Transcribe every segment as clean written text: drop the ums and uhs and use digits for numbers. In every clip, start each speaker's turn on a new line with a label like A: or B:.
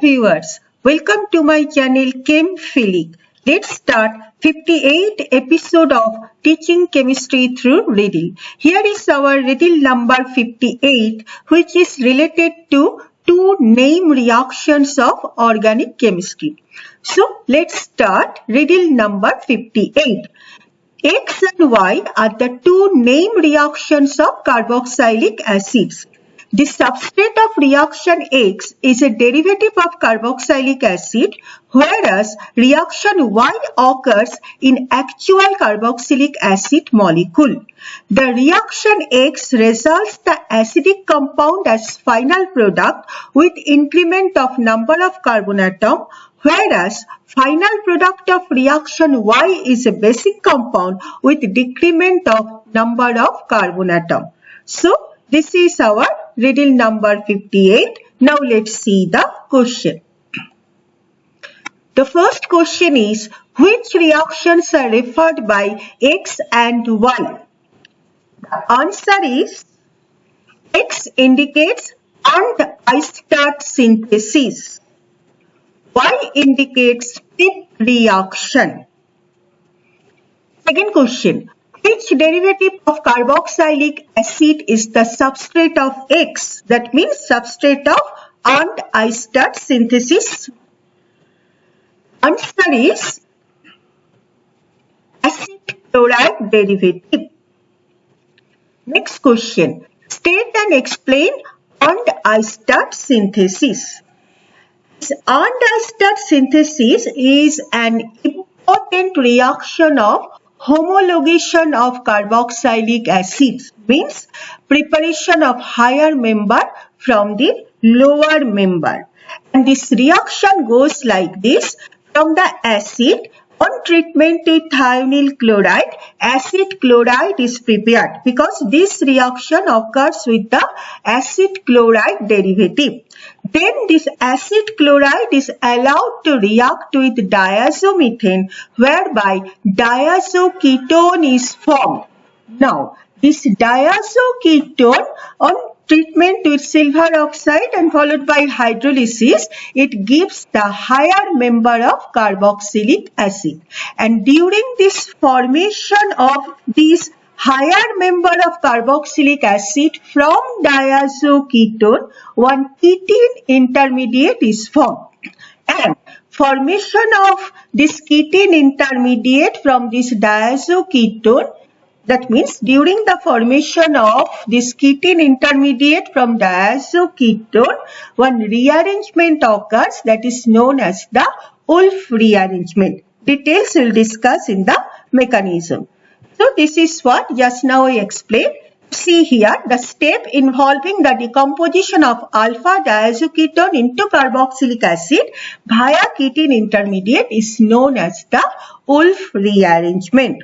A: viewers, welcome to my channel Chemphilic. Let's start 58th episode of Teaching Chemistry through Riddle. Here is our riddle number 58, which is related to two name reactions of organic chemistry. So let's start riddle number 58. X and Y are the two name reactions of carboxylic acids. The substrate of reaction X is a derivative of carboxylic acid, whereas reaction Y occurs in actual carboxylic acid molecule. The reaction X results the acidic compound as final product with increment of number of carbon atom, whereas final product of reaction Y is a basic compound with decrement of number of carbon atom. So, this is our riddle number 58. Now let's see the question. The first question is, which reactions are referred by X and Y? The answer is, X indicates Arndt Eistert synthesis. Y indicates Schmidt reaction. Second question. Which derivative of carboxylic acid is the substrate of X? That means substrate of Arndt Eistert synthesis. Answer is acid chloride derivative. Next question. State and explain Arndt Eistert synthesis. Arndt Eistert synthesis is an important reaction of homologation of carboxylic acids, means preparation of higher member from the lower member. And this reaction goes like this. From the acid, on treatment with thionyl chloride, acid chloride is prepared because this reaction occurs with the acid chloride derivative. Then this acid chloride is allowed to react with diazomethane, whereby diazoketone is formed. Now, this diazoketone on treatment with silver oxide and followed by hydrolysis, it gives the higher member of carboxylic acid. And during this formation of this higher member of carboxylic acid from diazoketone, one ketene intermediate is formed. And formation of this ketene intermediate from this diazoketone, that means during the formation of this ketene intermediate from diazoketone, one rearrangement occurs that is known as the Wolff rearrangement. Details we will discuss in the mechanism. So this is what just now I explained. See here, the step involving the decomposition of alpha diazoketone into carboxylic acid via ketene intermediate is known as the Wolff rearrangement.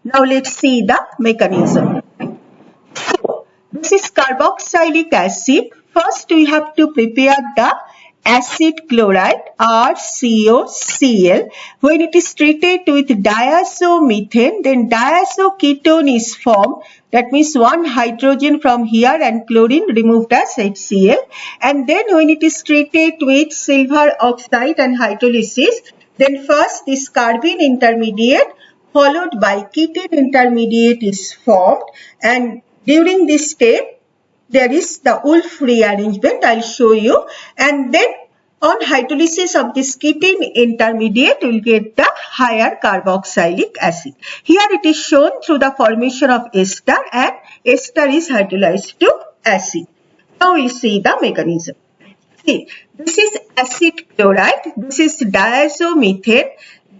A: Now let's see the mechanism. So, this is carboxylic acid. First we have to prepare the acid chloride RCOCl. When it is treated with diazomethane, then diazoketone is formed. That means one hydrogen from here and chlorine removed as HCl. And then when it is treated with silver oxide and hydrolysis, then first this carbene intermediate followed by ketene intermediate is formed, and during this step there is the Wolff rearrangement. I will show you, and then on hydrolysis of this ketene intermediate we will get the higher carboxylic acid. Here it is shown through the formation of ester, and ester is hydrolyzed to acid. Now we will see the mechanism. See, this is acid chloride, this is diazomethane,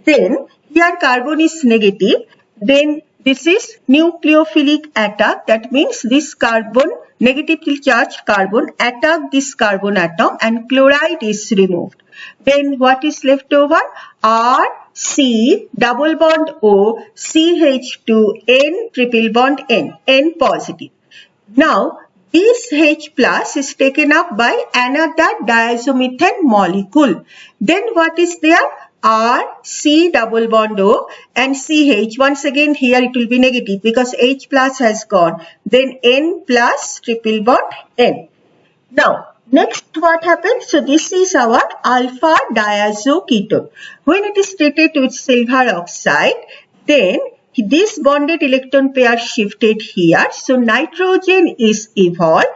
A: then here carbon is negative, then this is nucleophilic attack, that means this carbon, negatively charged carbon, attack this carbon atom and chloride is removed. Then what is left over? R, C, double bond O, CH2, N, triple bond N, N positive. Now, this H plus is taken up by another diazomethane molecule. Then what is there? R, C double bond O and CH. Once again here it will be negative because H plus has gone. Then N plus triple bond N. Now next what happens? So this is our alpha diazoketone. When it is treated with silver oxide, then this bonded electron pair shifted here. So nitrogen is evolved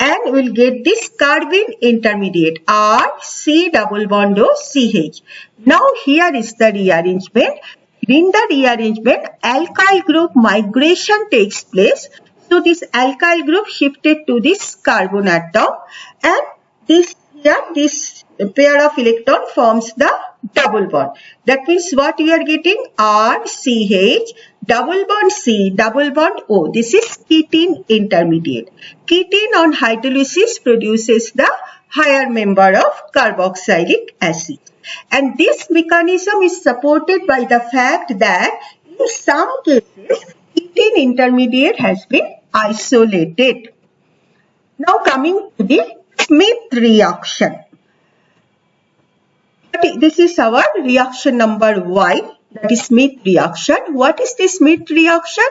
A: and we'll get this carbene intermediate R, C double bond O, CH. Now here is the rearrangement. In the rearrangement, alkyl group migration takes place. So this alkyl group shifted to this carbon atom and this pair of electron forms the double bond. That means what we are getting? R, CH, double bond C, double bond O. This is ketene intermediate. Ketene on hydrolysis produces the higher member of carboxylic acid. And this mechanism is supported by the fact that in some cases, ketene intermediate has been isolated. Now coming to the Schmidt reaction. This is our reaction number Y, that is Schmidt reaction. What is the Schmidt reaction?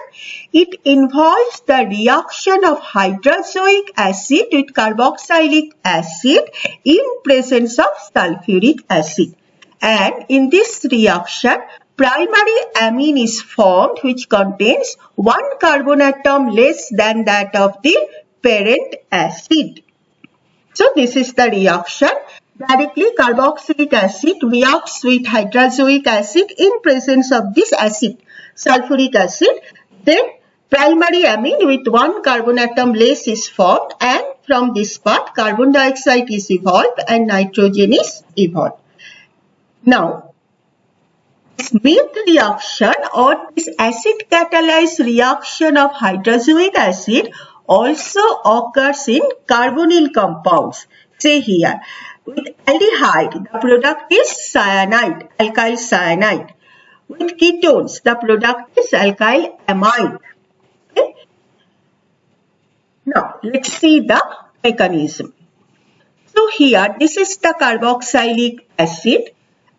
A: It involves the reaction of hydrozoic acid with carboxylic acid in presence of sulfuric acid. And in this reaction, primary amine is formed which contains one carbon atom less than that of the parent acid. So this is the reaction. Directly carboxylic acid reacts with hydrozoic acid in presence of this acid, sulfuric acid. Then primary amine with one carbon atom less is formed, and from this part carbon dioxide is evolved and nitrogen is evolved. Now, Schmidt reaction or this acid catalyzed reaction of hydrozoic acid also occurs in carbonyl compounds. Say here, with aldehyde, the product is cyanide, alkyl cyanide. With ketones, the product is alkyl amide. Okay? Now, let's see the mechanism. So here, this is the carboxylic acid.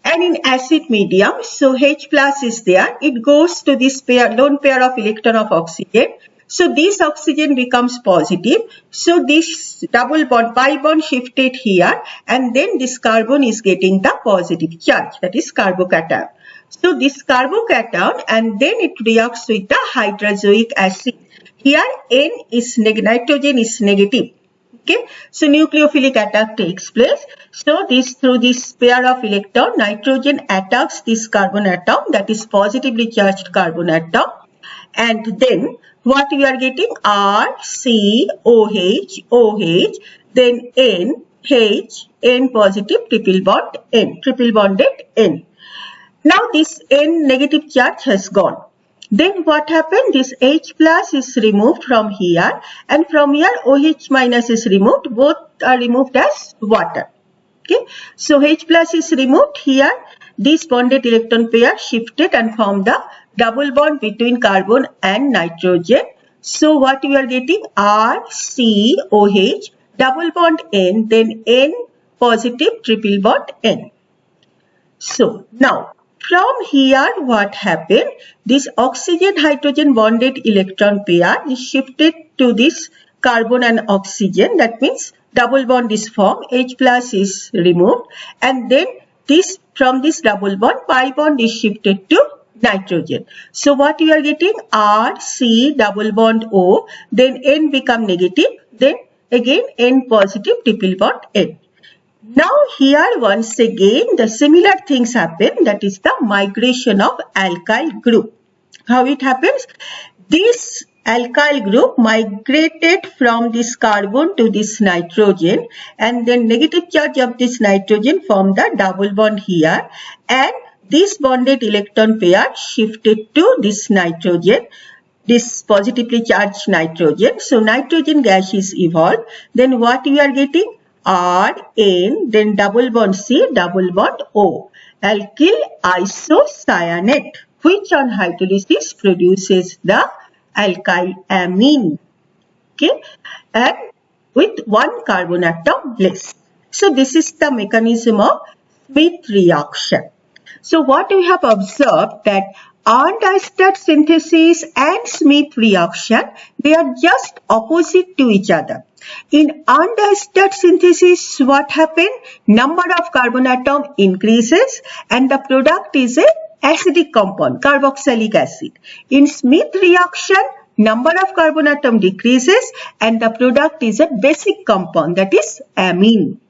A: And in acid medium, so H plus is there. It goes to this lone pair of electron of oxygen. So this oxygen becomes positive. So this double bond, pi bond shifted here, and then this carbon is getting the positive charge, that is carbocation. So this carbocation, and then it reacts with the hydrozoic acid. Here N is nitrogen is negative. Okay, so nucleophilic attack takes place. So through this pair of electron, nitrogen attacks this carbon atom, that is positively charged carbon atom, and then what we are getting? R, C, OH, OH, then N, H, N positive, triple bond N, triple bonded N. Now this N negative charge has gone. Then what happened? This H plus is removed from here, and from here OH minus is removed. Both are removed as water. Okay, so H plus is removed here. This bonded electron pair shifted and formed the double bond between carbon and nitrogen. So what we are getting? R, C, OH, double bond N, then N positive, triple bond N. So now from here what happened? This oxygen-hydrogen bonded electron pair is shifted to this carbon and oxygen. That means double bond is formed, H plus is removed, and then from this double bond, pi bond is shifted to nitrogen. So what you are getting? R, C, double bond O, then N become negative, then again N positive, triple bond N. Now here once again the similar things happen, that is the migration of alkyl group. How it happens? This alkyl group migrated from this carbon to this nitrogen, and then negative charge of this nitrogen formed the double bond here, and this bonded electron pair shifted to this nitrogen, this positively charged nitrogen. So nitrogen gas is evolved. Then what we are getting? R, N, then double bond C, double bond O. Alkyl isocyanate, which on hydrolysis produces the alkyl amine. Okay, and with one carbon atom less. So this is the mechanism of Schmidt reaction. So what we have observed that Arndt Eistert synthesis and Schmidt reaction, they are just opposite to each other. In Arndt Eistert synthesis, what happened? Number of carbon atom increases and the product is a acidic compound, carboxylic acid. In Schmidt reaction, number of carbon atom decreases and the product is a basic compound, that is amine.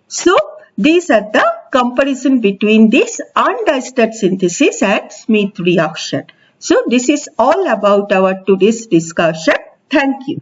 A: So, these are the comparison between this Arndt Eistert synthesis and Schmidt reaction. So, this is all about our today's discussion. Thank you.